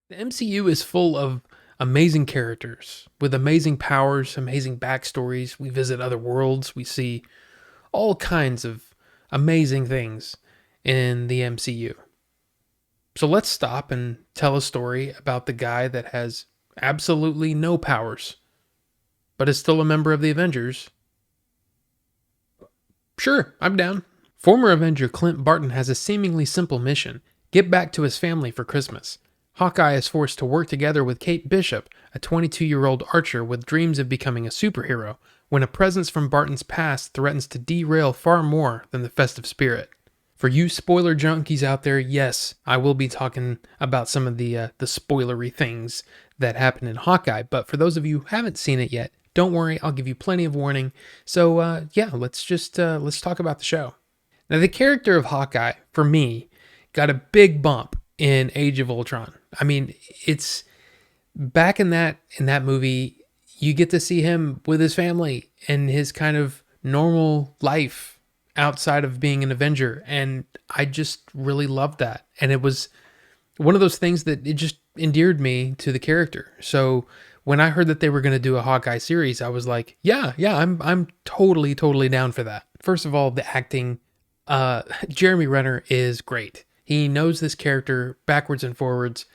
The MCU is full of amazing characters with amazing powers, amazing backstories. We visit other worlds. We see all kinds of amazing things in the MCU. So let's stop and tell a story about the guy that has absolutely no powers, but is still a member of the Avengers. Sure, I'm down. Former Avenger Clint Barton has a seemingly simple mission: get back to his family for Christmas. Hawkeye is forced to work together with Kate Bishop, a 22-year-old archer with dreams of becoming a superhero, when a presence from Barton's past threatens to derail far more than the festive spirit. For you spoiler junkies out there, yes, I will be talking about some of the spoilery things that happen in Hawkeye. But for those of you who haven't seen it yet, don't worry, I'll give you plenty of warning. So yeah, let's talk about the show. Now, the character of Hawkeye, for me, got a big bump in Age of Ultron. I mean, it's back in that movie, you get to see him with his family and his kind of normal life outside of being an Avenger, and I just really loved that. And it was one of those things that it just endeared me to the character. So when I heard that they were going to do a Hawkeye series, I was like, yeah, I'm totally down for that. First of all, the acting, Jeremy Renner is great. He knows this character backwards and forwards,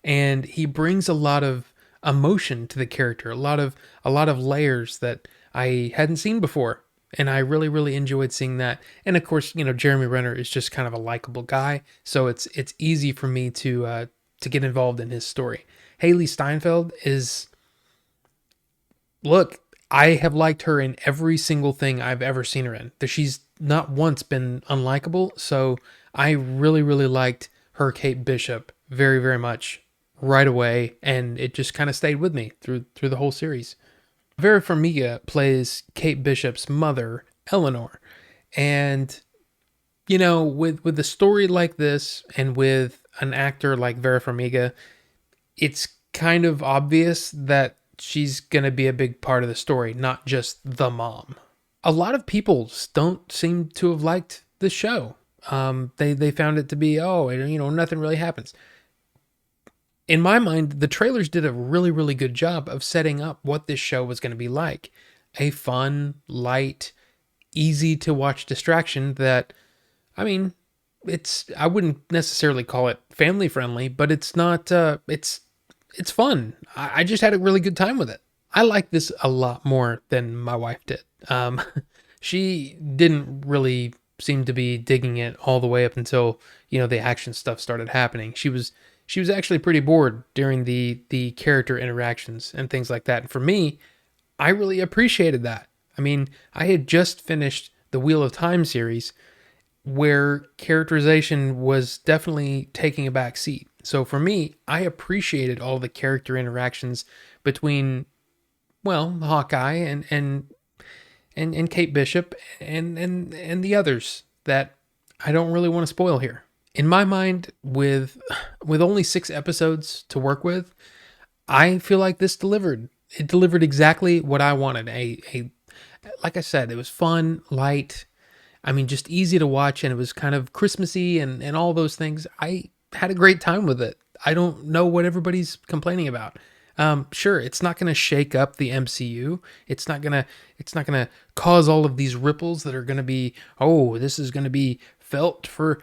and he brings a lot of emotion to the character, a lot of layers that I hadn't seen before. And I really enjoyed seeing that. And of course, Jeremy Renner is just kind of a likable guy, so it's easy for me to get involved in his story. Haley Steinfeld is, look, I have liked her in every single thing I've ever seen her in. She's not once been unlikable, so I really liked her Kate Bishop very much right away, and it just kind of stayed with me through the whole series. Vera Farmiga plays Kate Bishop's mother, Eleanor, and with a story like this and with an actor like Vera Farmiga, it's kind of obvious that she's going to be a big part of the story, not just the mom. A lot of people don't seem to have liked the show. They found it to be, oh, nothing really happens. In my mind, the trailers did a really good job of setting up what this show was going to be like. A fun, light, easy to watch distraction that, I mean, I wouldn't necessarily call it family friendly, but it's not, it's fun. I just had a really good time with it. I like this a lot more than my wife did. She didn't really seem to be digging it all the way up until the action stuff started happening. She was actually pretty bored during the character interactions and things like that. And for me, I really appreciated that. I mean, I had just finished the Wheel of Time series, where characterization was definitely taking a back seat. So for me, I appreciated all the character interactions between, well, Hawkeye and Kate Bishop and the others that I don't really want to spoil here. In my mind, with only 6 episodes to work with, I feel like this delivered. It delivered exactly what I wanted. A like I said, it was fun, light. I mean, just easy to watch, and it was kind of Christmassy and all those things. I had a great time with it. I don't know what everybody's complaining about. Sure, it's not going to shake up the MCU. It's not gonna cause all of these ripples that are going to be. Oh, this is going to be felt for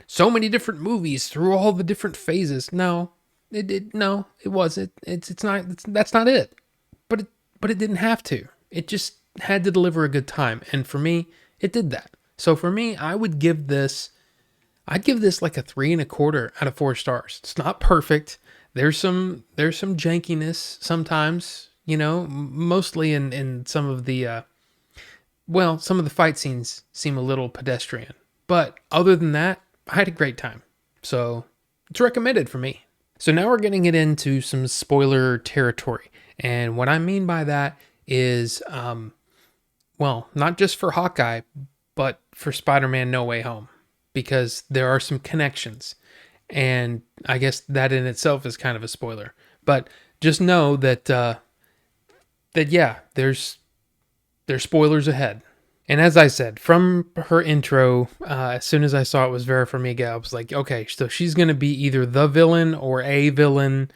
so many different movies through all the different phases. No, it wasn't. It's not. That's not it. But it didn't have to. It just had to deliver a good time, and for me, it did that. So for me, I'd give this like a 3.25 out of 4 stars. It's not perfect. There's some jankiness sometimes, mostly in some of the some of the fight scenes seem a little pedestrian. But other than that, I had a great time. So it's recommended for me. So now we're getting it into some spoiler territory. And what I mean by that is, not just for Hawkeye, but for Spider-Man No Way Home, because there are some connections. And I guess that in itself is kind of a spoiler. But just know that, yeah, there's spoilers ahead. And as I said, from her intro, as soon as I saw it was Vera Farmiga, I was like, okay, so she's going to be either the villain or a villain.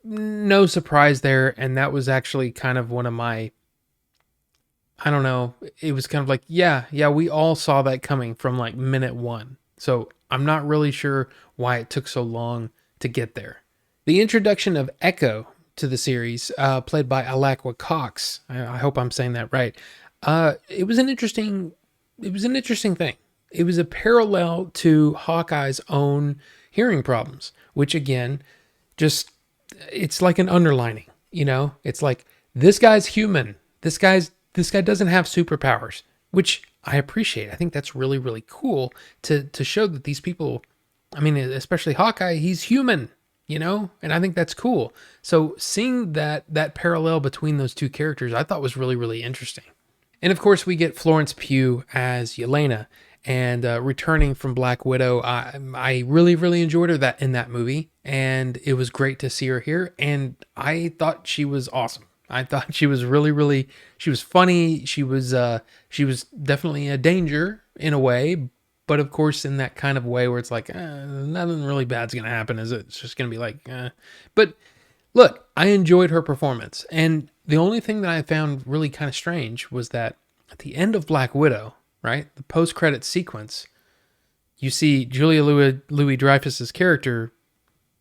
No surprise there. And that was actually kind of one of my, I don't know, it was kind of like, yeah, we all saw that coming from like minute one. So I'm not really sure why it took so long to get there. The introduction of Echo to the series, played by Alakwa Cox. I hope I'm saying that right. It was an interesting. It was an interesting thing. It was a parallel to Hawkeye's own hearing problems, which again, just it's like an underlining. It's like this guy's human. This guy doesn't have superpowers, which I appreciate. I think that's really really cool to show that these people. I mean, especially Hawkeye, he's human, and I think that's cool. So seeing that parallel between those two characters, I thought was really really interesting. And of course, we get Florence Pugh as Yelena, and returning from Black Widow. I really really enjoyed her in that movie, and it was great to see her here. And I thought she was awesome. I thought she was really really she was funny. She was definitely a danger in a way, but of course in that kind of way where it's like nothing really bad's gonna happen, is it? It's just gonna be like, But look, I enjoyed her performance. And the only thing that I found really kind of strange was that at the end of Black Widow, right, the post-credit sequence, you see Julia Louis-Dreyfus's character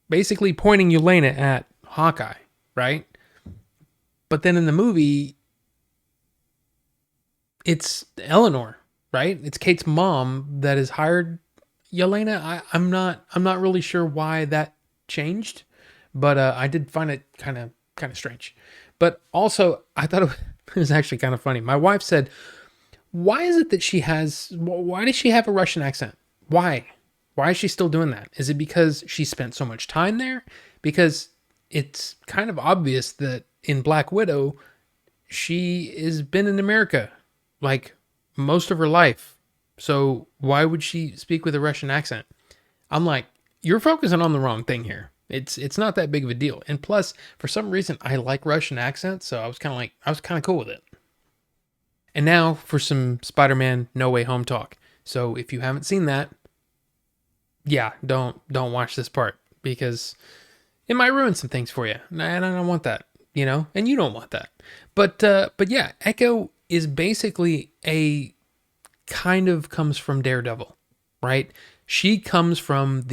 basically pointing Yelena at Hawkeye, right? But then in the movie, it's Eleanor, right? It's Kate's mom that has hired Yelena. I'm not really sure why that changed, but I did find it kind of strange. But also, I thought it was actually kind of funny. My wife said, "Why is it that Why does she have a Russian accent? Why? Why is she still doing that? Is it because she spent so much time there? Because it's kind of obvious that in Black Widow, she has been in America like most of her life. So why would she speak with a Russian accent?" I'm like, you're focusing on the wrong thing here. It's not that big of a deal. And plus, for some reason, I like Russian accents, so I was kind of cool with it. And now for some Spider-Man No Way Home talk. So if you haven't seen that, yeah, don't watch this part because it might ruin some things for you. And I don't want that, and you don't want that. But yeah, Echo is basically a kind of comes from Daredevil, right? She comes from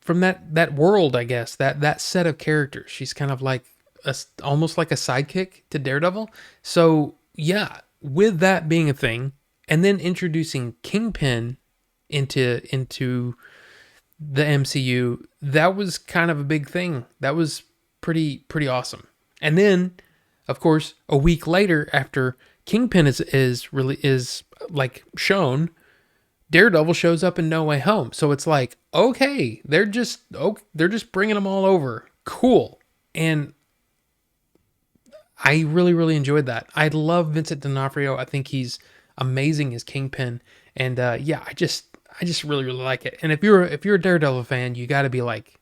that world, I guess, that set of characters. She's kind of like almost like a sidekick to Daredevil. So yeah, with that being a thing, and then introducing Kingpin into the MCU, that was kind of a big thing. That was pretty awesome. And then, of course, a week later, after Kingpin is like shown, Daredevil shows up in No Way Home. So it's like, okay, they're just bringing them all over. Cool. And I really really enjoyed that. I love Vincent D'Onofrio. I think he's amazing as Kingpin. And yeah, I just really really like it. And if you're a Daredevil fan, you got to be like,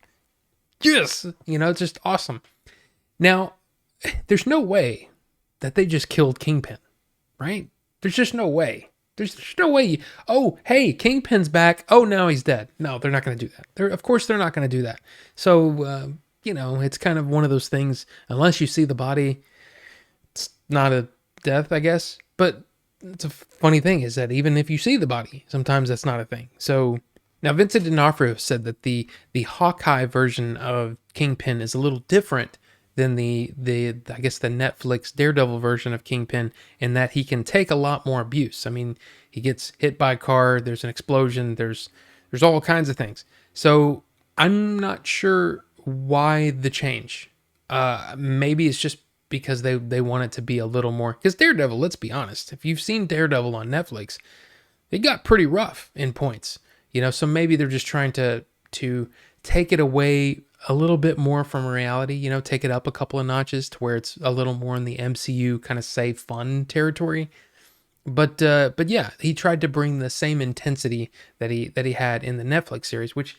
yes, it's just awesome. Now, there's no way that they just killed Kingpin, right? There's just no way. There's no way. Oh, hey, Kingpin's back. Oh, now he's dead. No, they're not going to do that. Of course, they're not going to do that. So, it's kind of one of those things. Unless you see the body, it's not a death, I guess. But it's a funny thing is that even if you see the body, sometimes that's not a thing. So now Vincent D'Onofrio said that the Hawkeye version of Kingpin is a little different than the I guess the Netflix Daredevil version of Kingpin, in that he can take a lot more abuse. I mean, he gets hit by a car, there's an explosion, there's all kinds of things. So I'm not sure why the change. Maybe it's just because they want it to be a little more, because Daredevil, let's be honest, if you've seen Daredevil on Netflix, it got pretty rough in points. So maybe they're just trying to take it away a little bit more from reality, take it up a couple of notches to where it's a little more in the MCU kind of safe fun territory. But yeah, he tried to bring the same intensity that he had in the Netflix series, which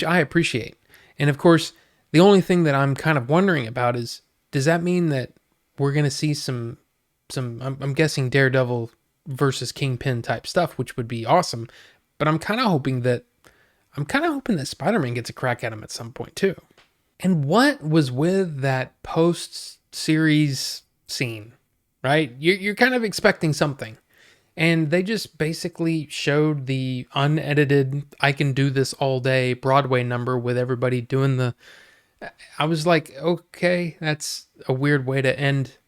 I appreciate. And of course, the only thing that I'm kind of wondering about is, does that mean that we're going to see some I'm guessing Daredevil versus Kingpin type stuff, which would be awesome. But I'm kind of hoping that Spider-Man gets a crack at him at some point too. And what was with that post-series scene, right? You're kind of expecting something. And they just basically showed the unedited, I can do this all day Broadway number with everybody doing the. I was like, okay, that's a weird way to end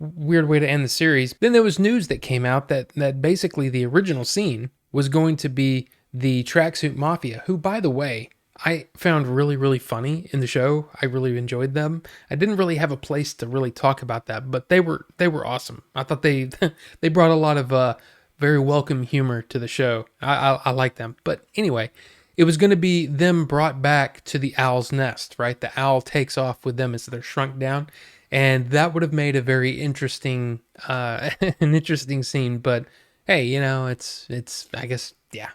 the series. Then there was news that came out that basically the original scene was going to be the Tracksuit Mafia, who, by the way, I found really, really funny in the show. I really enjoyed them. I didn't really have a place to really talk about that, but they were awesome. I thought they they brought a lot of very welcome humor to the show. I like them. But anyway, it was going to be them brought back to the owl's nest, right? The owl takes off with them as they're shrunk down, and that would have made a very interesting, an interesting scene. But hey, it's I guess yeah,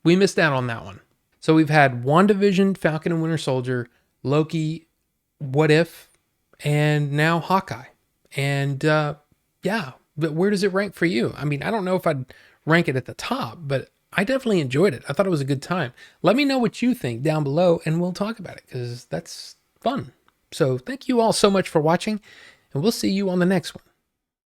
we missed out on that one. So we've had WandaVision, Falcon and Winter Soldier, Loki, What If, and now Hawkeye. And yeah, but where does it rank for you? I mean, I don't know if I'd rank it at the top, but I definitely enjoyed it. I thought it was a good time. Let me know what you think down below and we'll talk about it because that's fun. So thank you all so much for watching and we'll see you on the next one.